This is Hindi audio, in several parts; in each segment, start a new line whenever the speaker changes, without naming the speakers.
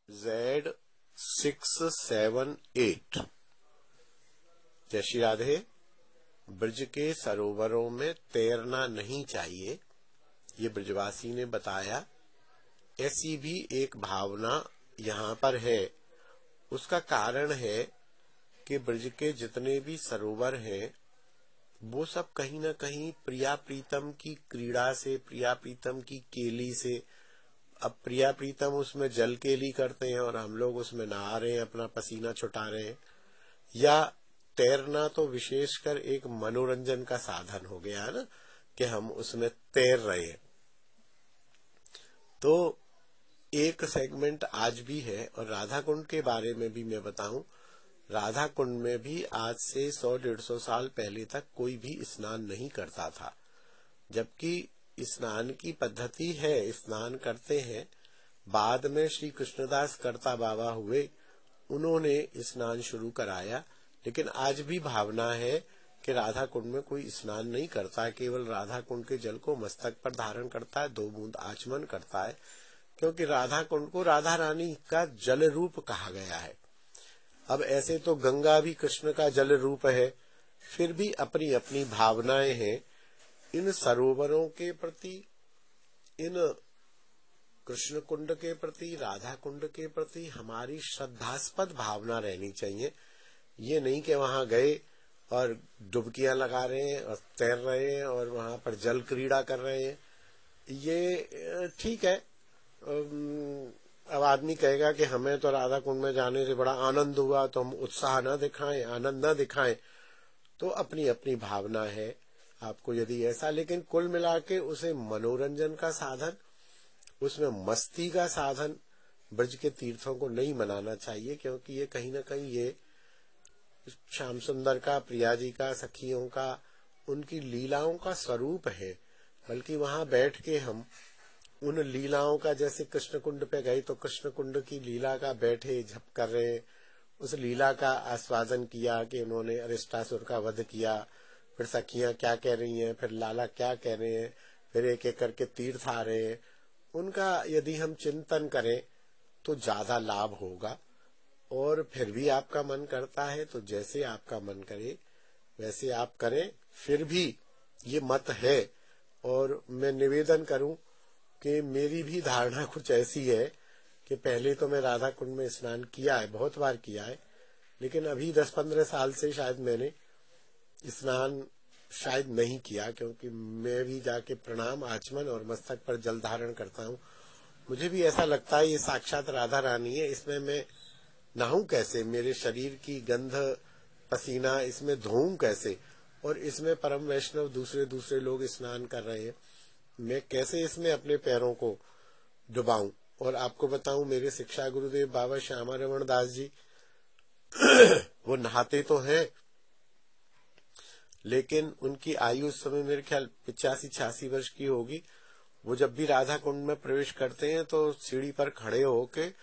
Z678। जय श्री राधे। ब्रज के सरोवरों में तैरना नहीं चाहिए, ये ब्रजवासी ने बताया। ऐसी भी एक भावना यहाँ पर है। उसका कारण है कि ब्रज के जितने भी सरोवर हैं वो सब कहीं न कहीं प्रिया प्रीतम की क्रीड़ा से, प्रिया प्रीतम की केली से। अब प्रिया प्रीतम उसमें जल केली करते हैं और हम लोग उसमें नहा रहे हैं, अपना पसीना छुटा रहे हैं। या तैरना तो विशेषकर एक मनोरंजन का साधन हो गया है ना, कि हम उसमें तैर रहे हैं। तो एक सेगमेंट आज भी है। और राधा कुंड के बारे में भी मैं बताऊं, राधा कुंड में भी आज से 100-150 साल पहले तक कोई भी स्नान नहीं करता था, जबकि स्नान की पद्धति है, स्नान करते हैं। बाद में श्री कृष्णदास करता बाबा हुए, उन्होंने स्नान शुरू कराया। लेकिन आज भी भावना है कि राधा कुंड में कोई स्नान नहीं करता, केवल राधा कुंड के जल को मस्तक पर धारण करता है, 2 बूंद आचमन करता है, क्योंकि राधा कुंड को राधा रानी का जल रूप कहा गया है। अब ऐसे तो गंगा भी कृष्ण का जल रूप है, फिर भी अपनी अपनी भावनाएं हैं। इन सरोवरों के प्रति, इन कृष्ण कुंड के प्रति, राधा कुंड के प्रति हमारी श्रद्धास्पद भावना रहनी चाहिए। ये नहीं कि वहां गए और डुबकियां लगा रहे हैं और तैर रहे हैं और वहां पर जल क्रीड़ा कर रहे हैं। ये ठीक है। अब आदमी कहेगा कि हमें तो राधा कुंड में जाने से बड़ा आनंद हुआ, तो हम उत्साह न दिखाएं, आनंद न दिखाएं। तो अपनी अपनी भावना है आपको यदि ऐसा, लेकिन कुल मिला के उसे मनोरंजन का साधन, उसमें मस्ती का साधन ब्रज के तीर्थों को नहीं मनाना चाहिए, क्योंकि ये कहीं न कहीं ये श्याम सुंदर का, प्रिया जी का, सखियों का, उनकी लीलाओं का स्वरूप है। बल्कि वहां बैठ के हम उन लीलाओं का, जैसे कृष्ण कुंड पे गए तो कृष्ण कुंड की लीला का बैठे झप कर रहे, उस लीला का आस्वादन किया कि उन्होंने अरिष्टासुर का वध किया, फिर सखियां क्या कह रही हैं, फिर लाला क्या कह रहे हैं, फिर एक एक करके तीर्थ आ रहे हैं। उनका यदि हम चिंतन करें तो ज्यादा लाभ होगा। और फिर भी आपका मन करता है तो जैसे आपका मन करे वैसे आप करें। फिर भी ये मत है, और मैं निवेदन करूं कि मेरी भी धारणा कुछ ऐसी है कि पहले तो मैं राधा कुंड में स्नान किया है, बहुत बार किया है, लेकिन अभी 10-15 साल से शायद मैंने स्नान शायद नहीं किया, क्योंकि मैं भी जाके प्रणाम, आचमन और मस्तक पर जल धारण करता हूँ। मुझे भी ऐसा लगता है ये साक्षात राधा रानी है, इसमें मैं नहाऊं कैसे, मेरे शरीर की गंध, पसीना इसमें धोऊं कैसे, और इसमें परम वैष्णव दूसरे दूसरे लोग स्नान कर रहे हैं, मैं कैसे इसमें अपने पैरों को डुबाऊं। और आपको बताऊं, मेरे शिक्षा गुरुदेव बाबा श्यामा रमण दास जी वो नहाते तो हैं, लेकिन उनकी आयु उस समय मेरे ख्याल 85-86 वर्ष की होगी। वो जब भी राधा कुंड में प्रवेश करते हैं तो सीढ़ी पर खड़े होके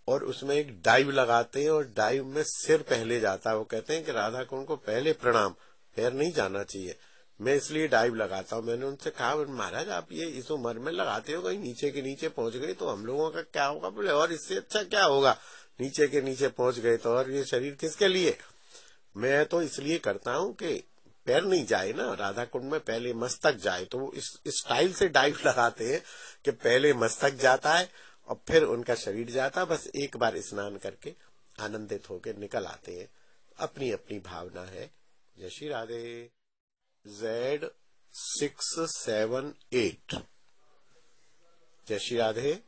और उसमें एक डाइव लगाते हैं, और डाइव में सिर पहले जाता है। वो कहते हैं कि राधा कुंड को पहले प्रणाम, पैर नहीं जाना चाहिए, मैं इसलिए डाइव लगाता हूँ। मैंने उनसे कहा, महाराज आप ये इस उम्र में लगाते हो, कहीं नीचे के नीचे पहुंच गए तो हम लोगों का क्या होगा? बोले और इससे अच्छा क्या होगा, नीचे के नीचे पहुंच गए तो, और ये शरीर किसके लिए? मैं तो इसलिए करता हूँ कि पैर नहीं जाए ना, राधा कुंड में पहले मस्तक जाए। तो इस स्टाइल से डाइव लगाते हैं कि पहले मस्तक जाता है और फिर उनका शरीर जाता है। बस एक बार स्नान करके आनंदित होकर निकल आते हैं। अपनी अपनी भावना है। जय श्री राधे। Z678। जय श्री राधे।